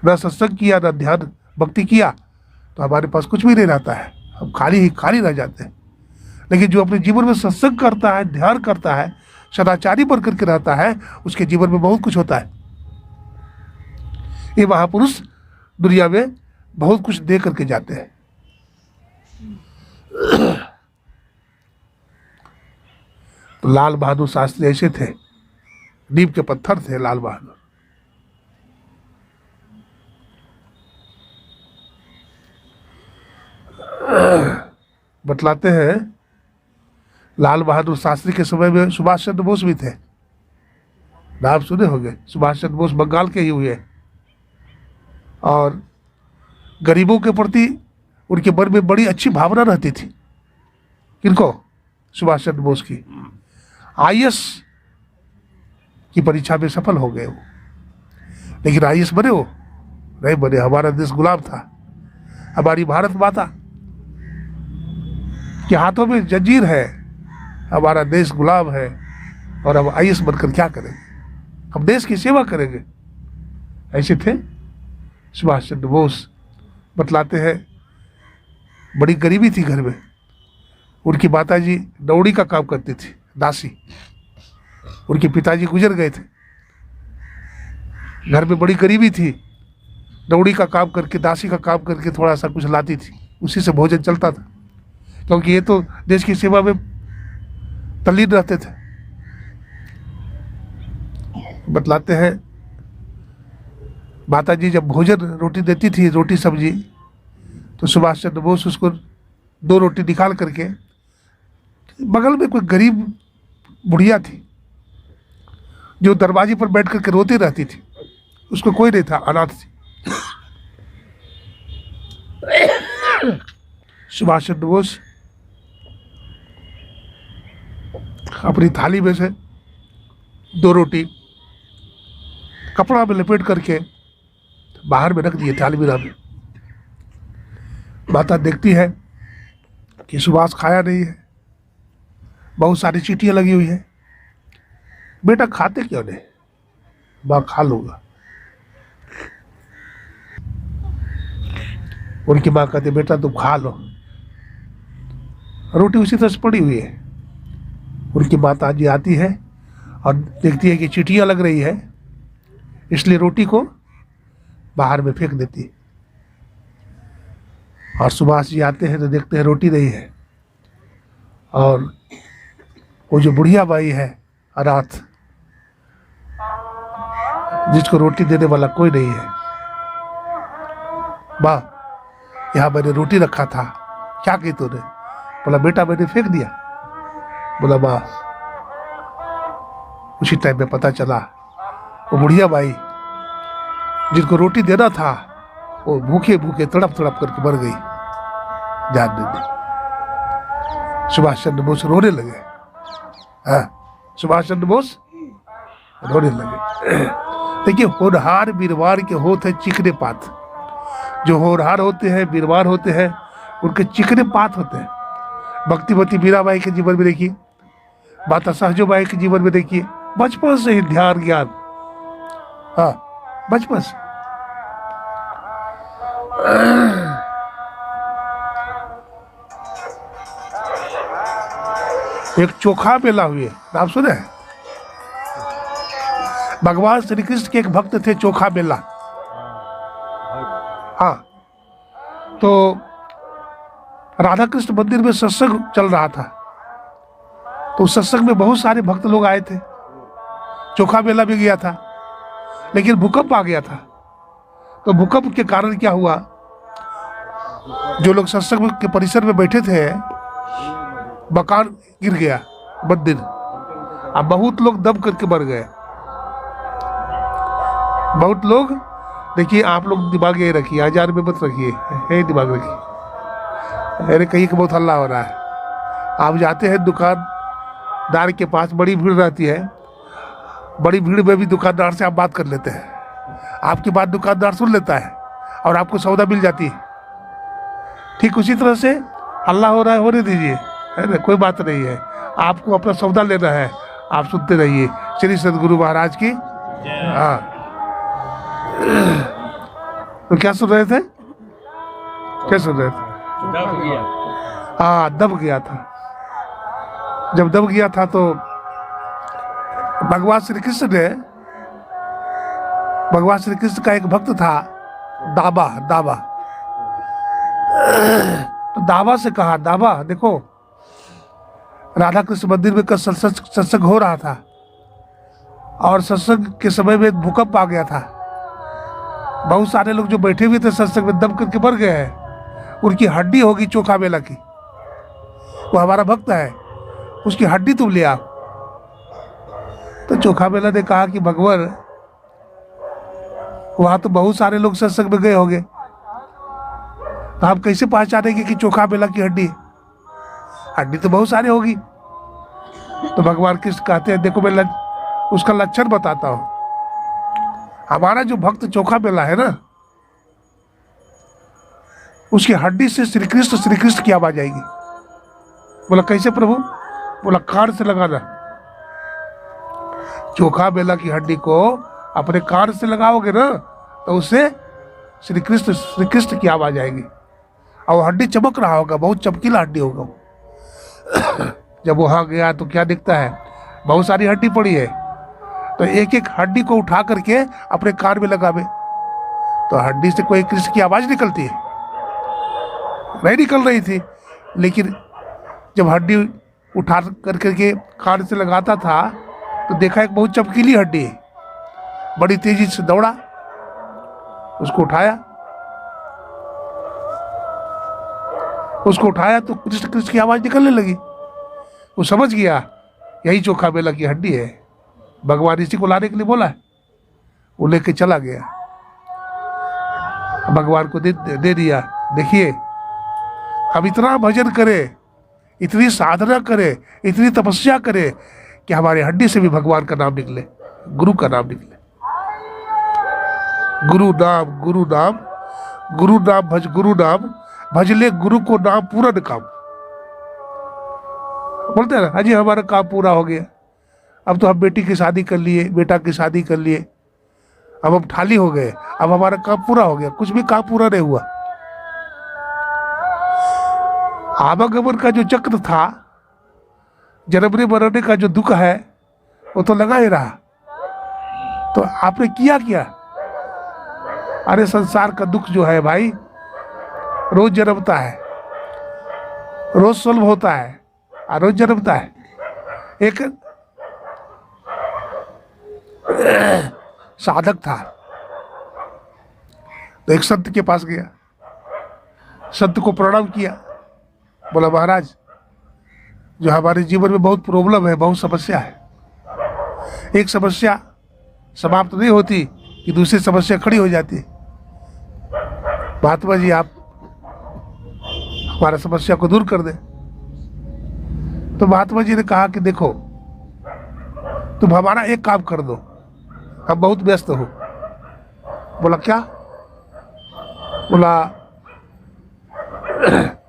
न सत्संग किया, न ध्यान भक्ति किया, तो हमारे पास कुछ भी नहीं रहता है, हम खाली ही खाली रह जाते हैं। लेकिन जो अपने जीवन में सत्संग करता है, ध्यान करता है, सदाचारी बन करके रहता है, उसके जीवन में बहुत कुछ होता है। ये महापुरुष दुनिया में बहुत कुछ दे करके जाते हैं। तो लाल बहादुर शास्त्री ऐसे थे, नींव के पत्थर थे लाल बहादुर। बतलाते हैं लाल बहादुर शास्त्री के समय में सुभाष चंद्र बोस भी थे। नाम सुने होंगे, सुभाष चंद्र बोस बंगाल के ही हुए और गरीबों के प्रति उनके मन में बड़ी अच्छी भावना रहती थी। किनको? सुभाष चंद्र बोस की। आईएएस की परीक्षा में सफल हो गए वो, लेकिन आईएएस बने वो नहीं बने। हमारा देश गुलाम था, हमारी भारत माता के हाथों में जंजीर है, हमारा देश गुलाम है, और हम आईएएस बनकर क्या करेंगे? हम देश की सेवा करेंगे। ऐसे थे सुभाष चंद्र बोस। बतलाते हैं बड़ी गरीबी थी घर में, उनकी माताजी दौड़ी का काम करती थी, दासी। उनके पिताजी गुजर गए थे, घर में बड़ी गरीबी थी, दौड़ी का काम करके, दासी का काम करके थोड़ा सा कुछ लाती थी, उसी से भोजन चलता था, क्योंकि ये तो देश की सेवा में तल्लीन रहते थे। बतलाते हैं माताजी जब भोजन रोटी देती थी, रोटी सब्जी, तो सुभाष चंद्र बोस उसको 2 रोटी निकाल करके, बगल में कोई गरीब बुढ़िया थी जो दरवाजे पर बैठ करके रोती रहती थी, उसको कोई नहीं था, अनाथ थी। सुभाष चंद्र बोस अपनी थाली में से 2 रोटी कपड़ा में लपेट करके बाहर में रख दिए थे अलमीरा में। माता देखती है कि सुभाष खाया नहीं है, बहुत सारी चींटियां लगी हुई है। बेटा खाते क्यों नहीं? माँ खा लूंगा। उनकी माँ कहती बेटा तुम खा लो, रोटी उसी तरह से पड़ी हुई है। उनकी माता जी आती है और देखती है कि चींटियां लग रही है, इसलिए रोटी को बाहर में फेंक देती है। और सुभाष जी आते हैं तो देखते हैं रोटी नहीं है, और वो जो बुढ़िया बाई है अनाथ, जिसको रोटी देने वाला कोई नहीं है, माँ यहाँ मैंने रोटी रखा था, क्या की तूने? बोला बेटा मैंने फेंक दिया। बोला माँ, उसी टाइम में पता चला वो बुढ़िया बाई जिनको रोटी देना था वो भूखे भूखे तड़प तड़प करके मर गई, जान दे दी। सुभाष चंद्र बोस रोने लगे। हाँ, सुभाष चंद्र बोस रोने लगे। देखिए होनहार वीरवार के होते हैं चिकने पात। जो होनहार होते हैं, वीरवार होते हैं, उनके चिकने पात होते हैं। भक्तिवती मीराबाई के जीवन में देखिए, माता सहजोबाई के जीवन में देखिए, बचपन से ही ध्यान ज्ञान, हाँ बचपन से एक चोखा मेला हुए, नाम सुने? भगवान श्री कृष्ण के एक भक्त थे, चोखा मेला। हाँ, तो राधा कृष्ण मंदिर में सत्संग चल रहा था, तो सत्संग में बहुत सारे भक्त लोग आए थे। चोखा मेला भी गया था, लेकिन भूकंप आ गया था। तो भूकंप के कारण क्या हुआ, जो लोग सत्संग के परिसर में बैठे थे, मकान गिर गया, मंदिर। अब बहुत लोग दब करके मर गए, बहुत लोग। देखिए, आप लोग दिमाग ये रखिए, 1000 में मत रखिए, है दिमाग रखिए। अरे कहीं का बहुत हल्ला हो रहा है। आप जाते हैं दुकानदार के पास, बड़ी भीड़ रहती है, बड़ी भीड़ में भी दुकानदार से आप बात कर लेते हैं, आपकी बात दुकानदार सुन लेता है और आपको सौदा मिल जाती है। ठीक उसी तरह से हल्ला हो रहा है, होने दीजिए, है ना, कोई बात नहीं है। आपको अपना सौदा लेना है, आप सुनते रहिए। श्री सदगुरु महाराज की। हाँ, तो क्या सुन रहे थे, क्या सुन रहे थे? दब गया। हाँ, दब गया था। जब दब गया था तो भगवान श्री कृष्ण ने, भगवान श्री कृष्ण का एक भक्त था, दाबा। तो दाबा से कहा, दाबा देखो, राधा कृष्ण मंदिर में कल सत्संग हो रहा था और सत्संग के समय में भूकंप आ गया था। बहुत सारे लोग जो बैठे हुए थे सत्संग में दब करके मर गए हैं। उनकी हड्डी होगी चोखा मेला की, वो हमारा भक्त है, उसकी हड्डी तुम ले आओ। तो चोखा मेला ने कहा कि भगवान, वहां तो बहुत सारे लोग सत्संग में गए होंगे, तो आप कैसे पहचानेंगे कि चोखा मेला की हड्डी है? हड्डी तो बहुत सारी होगी। तो भगवान कृष्ण कहते हैं, देखो मैं उसका लक्षण बताता हूं। हमारा जो भक्त चोखा मेला है ना, उसकी हड्डी से श्री कृष्ण की आवाज आएगी। बोला कैसे प्रभु? बोला कान से लगाना, चोखा मेला की हड्डी को अपने कान से लगाओगे ना, तो उससे श्री कृष्ण की आवाज आएगी। और वो हड्डी चमक रहा होगा, बहुत चमकीला हड्डी होगा। जब वहां गया तो क्या दिखता है, बहुत सारी हड्डी पड़ी है। तो एक एक हड्डी को उठा करके अपने कान में लगावे, तो हड्डी से कोई कृष्ण की आवाज निकलती है? नहीं निकल रही थी। लेकिन जब हड्डी उठा करके कान से लगाता था, तो देखा एक बहुत चमकीली हड्डी है। बड़ी तेजी से दौड़ा, उसको उठाया तो कृष्ण की आवाज निकलने लगी। वो समझ गया यही चोखा मेला की हड्डी है, भगवान इसी को लाने के लिए बोला है। वो लेके चला गया, भगवान को दे दिया। देखिए, हम इतना भजन करें, इतनी साधना करें, इतनी तपस्या करें कि हमारे हड्डी से भी भगवान का नाम निकले, गुरु का नाम निकले। गुरु नाम भज ले गुरु को नाम पूर्ण काम। बोलते हैं ना, अजी हमारा काम पूरा हो गया, अब तो हम बेटी की शादी कर लिए, बेटा की शादी कर लिए, अब हम ठाली हो गए, अब हमारा काम पूरा हो गया। कुछ भी काम पूरा नहीं हुआ। आवागमन का जो चक्र था, जन्मने मरने का जो दुख है, वो तो लगा ही रहा। तो आपने किया क्या? अरे संसार का दुख जो है भाई, रोज जन्मता है, रोज सुलभ होता है और रोज जन्मता है। एक साधक था, तो एक संत के पास गया, संत को प्रणाम किया। बोला महाराज, जो हमारे जीवन में बहुत प्रॉब्लम है, बहुत समस्या है, एक समस्या समाप्त नहीं होती कि दूसरी समस्या खड़ी हो जाती है। महात्मा जी, आप हमारा समस्या को दूर कर दे। तो महात्मा जी ने कहा कि देखो, तुम हमारा एक काम कर दो, हम बहुत व्यस्त हो। बोला क्या? बोला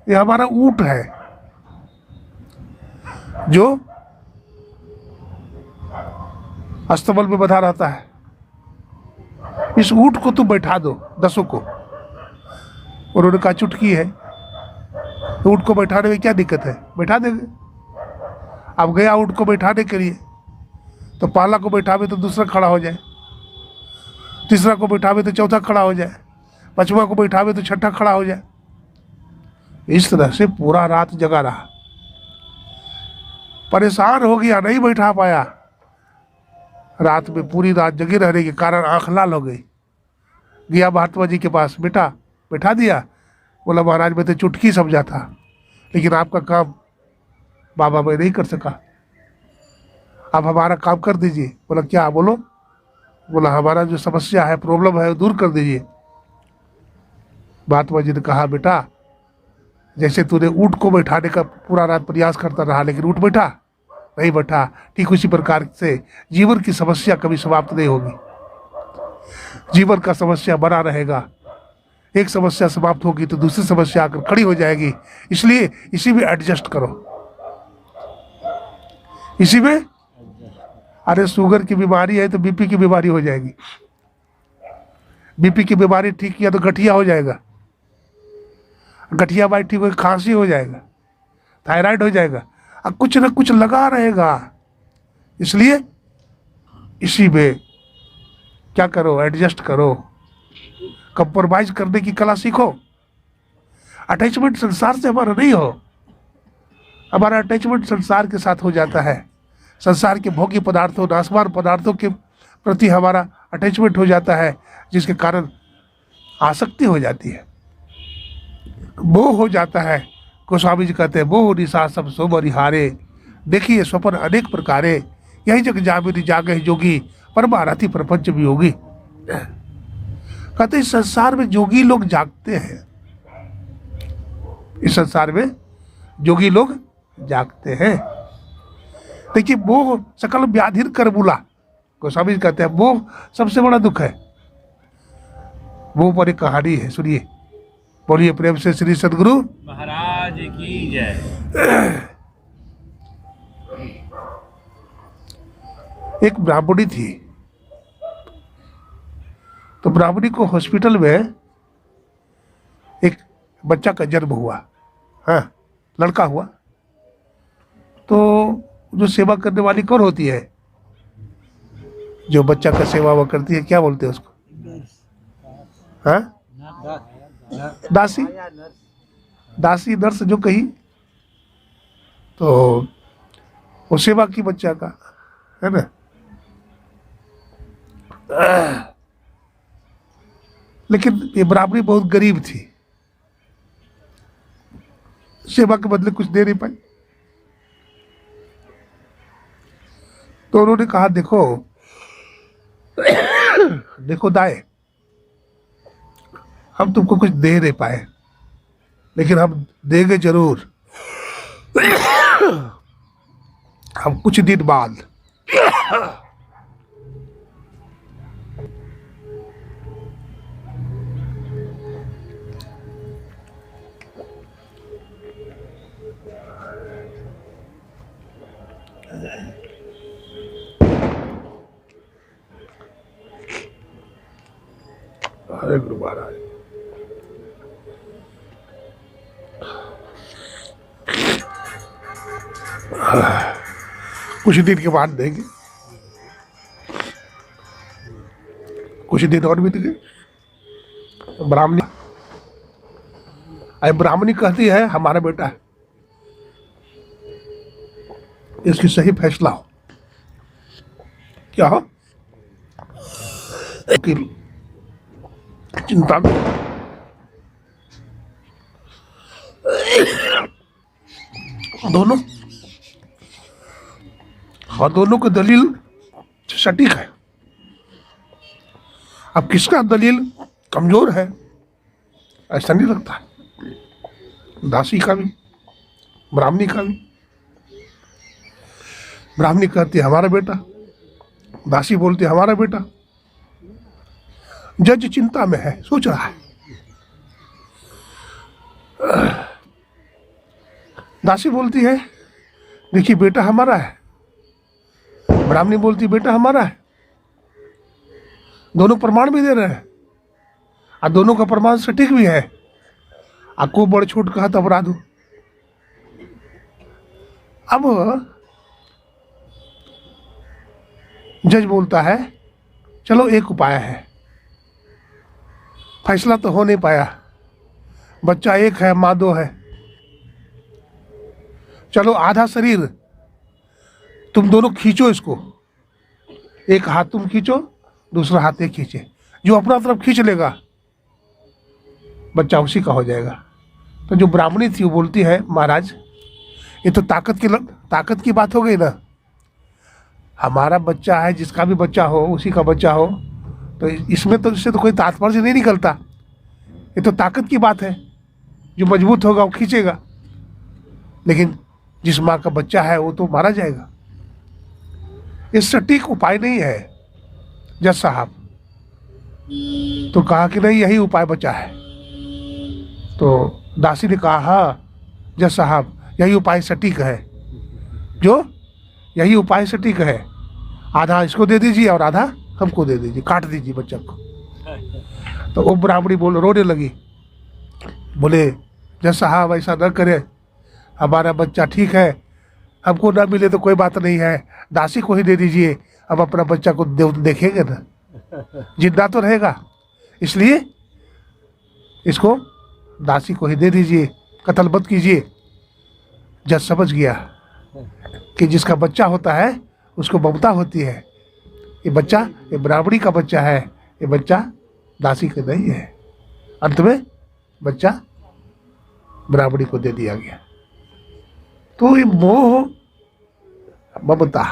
ये हमारा ऊंट है जो अस्तबल में बंधा रहता है, इस ऊंट को तुम बैठा दो 10 को, उन्होंने कहा चुटकी है, तो ऊँट को बैठाने में क्या दिक्कत है, बैठा देंगे। अब गया ऊँट को बैठाने के लिए, तो पहला को बैठावे तो दूसरा खड़ा हो जाए, तीसरा को बैठावे तो चौथा खड़ा हो जाए, पांचवा को बैठावे तो छठा खड़ा हो जाए। इस तरह से पूरा रात जगा रहा, परेशान हो गया, नहीं बैठा पाया। रात में पूरी रात जगे रहने के कारण आंख लाल हो गई। गया महात्मा जी के पास, बेटा बैठा दिया। बोला महाराज मैं तो चुटकी समझा था, लेकिन आपका काम बाबा मैं नहीं कर सका, आप हमारा काम कर दीजिए। बोला क्या, बोलो। बोला हमारा जो समस्या है, प्रॉब्लम है, दूर कर दीजिए। महात्मा जी ने कहा बेटा जैसे तूने ऊँट को बैठाने का पूरा रात प्रयास करता रहा, लेकिन ऊँट बैठा नहीं बैठा, ठीक उसी प्रकार से जीवन की समस्या कभी समाप्त नहीं होगी। जीवन का समस्या बना रहेगा, एक समस्या समाप्त होगी तो दूसरी समस्या आकर खड़ी हो जाएगी। इसलिए इसी में एडजस्ट करो, इसी में। अरे शुगर की बीमारी है तो बीपी की बीमारी हो जाएगी, बीपी की बीमारी ठीक किया तो गठिया हो जाएगा, गठिया बाई ठीक हो खांसी हो जाएगा, थायराइड हो जाएगा, अब कुछ न कुछ लगा रहेगा। इसलिए इसी में क्या करो, एडजस्ट करो, कंप्रोमाइज करने की कला सीखो। अटैचमेंट संसार से हमारा नहीं हो, हमारा अटैचमेंट संसार के साथ हो जाता है। संसार के भोग्य पदार्थों, नाशवान पदार्थों के प्रति हमारा अटैचमेंट हो जाता है, जिसके कारण आसक्ति हो जाती है, मोह हो जाता है। गोस्वामी जी कहते हैं मोह निशा सब सो बरिहारे, देखिए स्वप्न अनेक प्रकारे, यही जग जामिनी जागे जोगी, परमारथी प्रपंच भी होगी। कहते इस संसार में जोगी लोग जागते हैं, इस संसार में जोगी लोग जागते हैं। देखिए मोह सकल व्याधिर कर बुला, गोस्वामी जी कहते हैं मोह सबसे बड़ा दुख है। मोह पर एक कहानी है, सुनिए। बोलिए प्रेम से श्री सद्गुरु महाराज की जय। एक ब्राह्मणी थी, तो ब्राह्मणी को हॉस्पिटल में एक बच्चा का जन्म हुआ, हाँ लड़का हुआ। तो जो सेवा करने वाली कौन होती है, जो बच्चा का सेवा वो करती है, क्या बोलते हैं उसको, हाँ दासी, दासी नर्स जो कही, तो वो सेवा की बच्चा का, है ना। लेकिन ये ब्राह्मणी बहुत गरीब थी, सेवा के बदले कुछ दे नहीं पाई। तो उन्होंने कहा देखो देखो दाए, हम तुमको कुछ दे नहीं पाए, लेकिन हम देंगे जरूर। हम कुछ दिन बाद हरे गुरु महाराज, कुछ दिन के बाद देंगे। कुछ दिन और बीत गए। ब्राह्मणी, अरे ब्राह्मणी कहती है हमारा बेटा है, इसकी सही फैसला हो। क्या हो कि चिंता में दोनों, और दोनों का दलील सटीक है। अब किसका दलील कमजोर है ऐसा नहीं लगता है, दासी का भी ब्राह्मणी का भी। ब्राह्मणी कहती है हमारा बेटा, दासी बोलती है हमारा बेटा। जज चिंता में है, सोच रहा है। दासी बोलती है देखिए बेटा हमारा है, ब्राह्मणी बोलती बेटा हमारा है। दोनों प्रमाण भी दे रहे हैं और दोनों का प्रमाण सटीक भी है। आपको बड़ छोट कहा तो अपराध हो। अब जज बोलता है चलो एक उपाय है, फैसला तो हो नहीं पाया, बच्चा एक है माँ दो है, चलो आधा शरीर तुम दोनों खींचो इसको, एक हाथ तुम खींचो दूसरा हाथ ये खींचे, जो अपना तरफ खींच लेगा बच्चा उसी का हो जाएगा। तो जो ब्राह्मणी थी वो बोलती है महाराज ये तो ताकत की बात हो गई ना, हमारा बच्चा है जिसका भी बच्चा हो उसी का बच्चा हो, तो इसमें तो इससे तो कोई तात्पर्य नहीं निकलता, ये तो ताकत की बात है, जो मजबूत होगा वो खींचेगा, लेकिन जिस माँ का बच्चा है वो तो मारा जाएगा। ये सटीक उपाय नहीं है जज साहब। तो कहा कि नहीं यही उपाय बचा है। तो दासी ने कहा हाँ जज साहब यही उपाय सटीक है, जो यही उपाय सटीक है, आधा इसको दे दीजिए और आधा हमको दे दीजिए, काट दीजिए बच्चा को। तो वो ब्राह्मणी रोने लगी, बोले जज साहब ऐसा न करे, हमारा बच्चा ठीक है, हमको ना मिले तो कोई बात नहीं है, दासी को ही दे दीजिए, हम अपना बच्चा को देखेंगे ना, जिंदा तो रहेगा, इसलिए इसको दासी को ही दे दीजिए, कत्ल मत कीजिए। जज समझ गया कि जिसका बच्चा होता है उसको ममता होती है, ये बच्चा ये ब्राह्मणी का बच्चा है, ये बच्चा दासी का नहीं है। अंत में बच्चा ब्राह्मणी को दे दिया गया। तो ये मोह ममता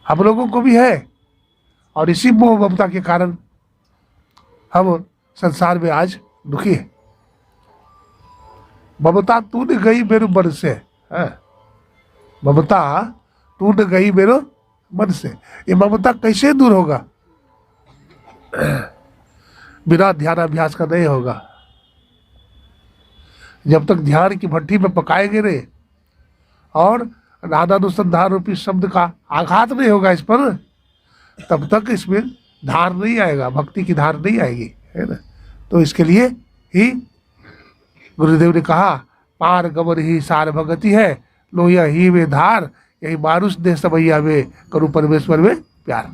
हम लोगों को भी है, और इसी मोह ममता के कारण हम संसार में आज दुखी है। ममता तूने गई मेरे मन से, ममता टूट गई मेरे मन से। ये ममता कैसे दूर होगा? बिना ध्यानाभ्यास का नहीं होगा। जब तक ध्यान की भट्टी में पकाएंगे रे और नादानुसंधान रूपी शब्द का आघात नहीं होगा इस पर, तब तक इसमें धार नहीं आएगा, भक्ति की धार नहीं आएगी, है ना। तो इसके लिए ही गुरुदेव ने कहा पार गमन ही सार भगति है, लोहिया ही में धार, यही मानुष दे सबैया में करूँ परमेश्वर में प्यार।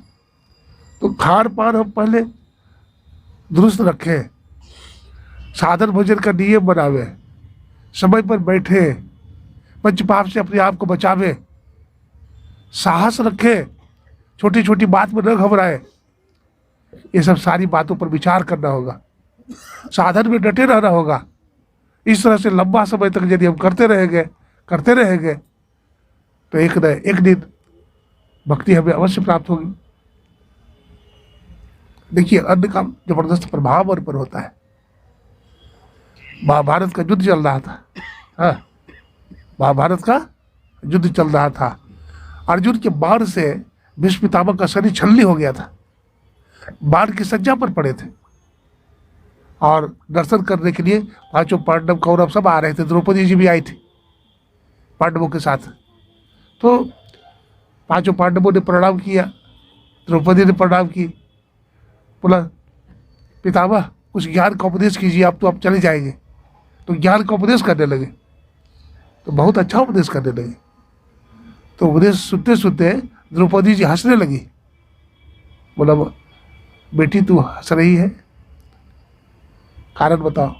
तो खान पान हम पहले दुरुस्त रखें, साधन भोजन का नियम बनावे, समय पर बैठे, पंच पाप से अपने आप को बचावे, साहस रखे, छोटी छोटी बात में न घबराए। ये सब सारी बातों पर विचार करना होगा, साधन में डटे रहना होगा। इस तरह से लंबा समय तक यदि हम करते रहेंगे तो एक न एक दिन भक्ति हमें अवश्य प्राप्त होगी। देखिए अन्न का जबरदस्त प्रभाव मन पर होता है। महाभारत का युद्ध चल रहा था, हाँ, महाभारत का युद्ध चल रहा था। अर्जुन के बाण से भीष्म पितामह का शरीर छलनी हो गया था, बाण की सज्जा पर पड़े थे और दर्शन करने के लिए पांचों पांडव कौरव सब आ रहे थे। द्रौपदी जी भी आई थी पांडवों के साथ। तो पांचों पांडवों ने प्रणाम किया, द्रौपदी ने प्रणाम की, बोला पितामह कुछ ज्ञान का उपदेश कीजिए, आप तो आप चले जाएंगे। तो ज्ञान का उपदेश करने लगे, तो बहुत अच्छा उपदेश करने लगे। तो उपदेश सुनते सुनते द्रौपदी जी हंसने लगी। बोला बेटी तू हंस रही है, कारण बताओ।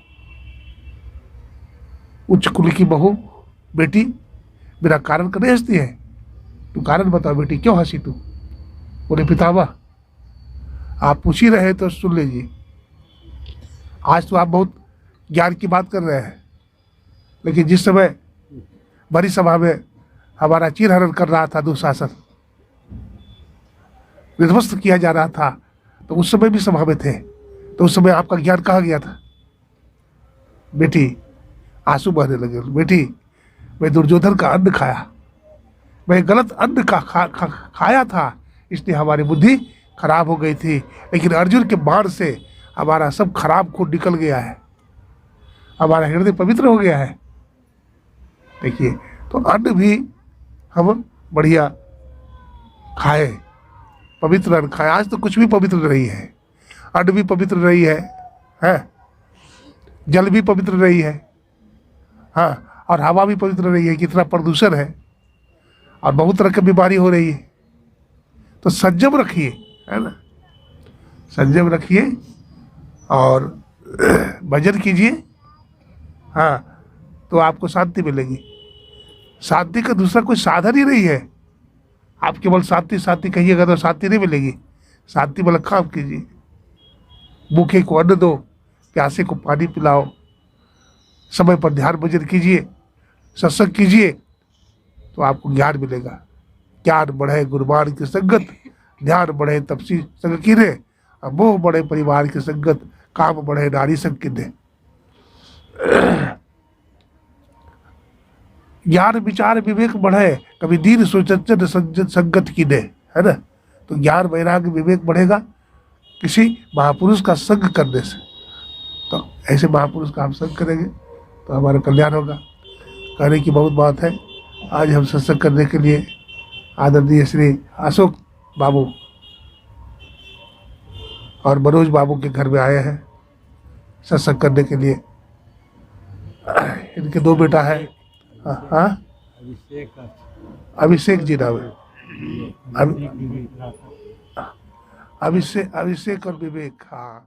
उच्च कुल की बहू बेटी बिना कारण का नहीं हंसती है, तू कारण बताओ बेटी क्यों हंसी तू। बोले पितामह आप पूछ ही रहे तो सुन लीजिए। आज तो आप बहुत ज्ञान की बात कर रहे हैं, लेकिन जिस समय बड़ी सभा में हमारा चीरहरण कर रहा था दुशासन, विध्वस्त किया जा रहा था, तो उस समय भी सभा में थे, तो उस समय आपका ज्ञान कहाँ गया था। बेटी आंसू बहने लगे। बेटी मैं दुर्योधन का अन्न खाया, मैं गलत अन्न का खाया था, इसलिए हमारी बुद्धि खराब हो गई थी, लेकिन अर्जुन के बाण से हमारा सब खराब खून निकल गया है, हमारा हृदय पवित्र हो गया है। देखिए तो अन्न भी हम बढ़िया खाए, पवित्र अन्न खाए। आज तो कुछ भी पवित्र नहीं है, अन्न भी पवित्र नहीं है। जल भी पवित्र नहीं है, हाँ, और हवा भी पवित्र नहीं है, कितना प्रदूषण है और बहुत तरह की बीमारी हो रही है। तो संयम रखिए, है ना, संयम रखिए और भजन कीजिए, हाँ, तो आपको शांति मिलेगी। शांति का दूसरा कोई साधन ही नहीं है। आप केवल शांति शांति कहिएगा तो शांति नहीं मिलेगी। शांति वाला काम कीजिए, भूखे को अन्न दो, प्यासे को पानी पिलाओ, समय पर ध्यान भजन कीजिए, सत्संग कीजिए, तो आपको ज्ञान मिलेगा। ज्ञान बढ़े गुरुवार की संगत, ध्यान बढ़े तपसी संग कीने, और मोह बढ़े परिवार की संगत, काम बढ़े नारी संग कीने। ज्ञान विचार विवेक बढ़े, कभी दीन सुचंचन संगत कीने, है ना। तो ज्ञान वैराग्य विवेक बढ़ेगा किसी महापुरुष का संग करने से। तो ऐसे महापुरुष का हम संग करेंगे तो हमारा कल्याण होगा। कहने की बहुत बात है। आज हम सत्संग करने के लिए आदरणीय श्री अशोक बाबू और मनोज बाबू के घर में आए हैं सत्संग करने के लिए। इनके दो बेटा है, हाँ, अभिषेक जी नाम है, अभिषेक और विवेक, हाँ।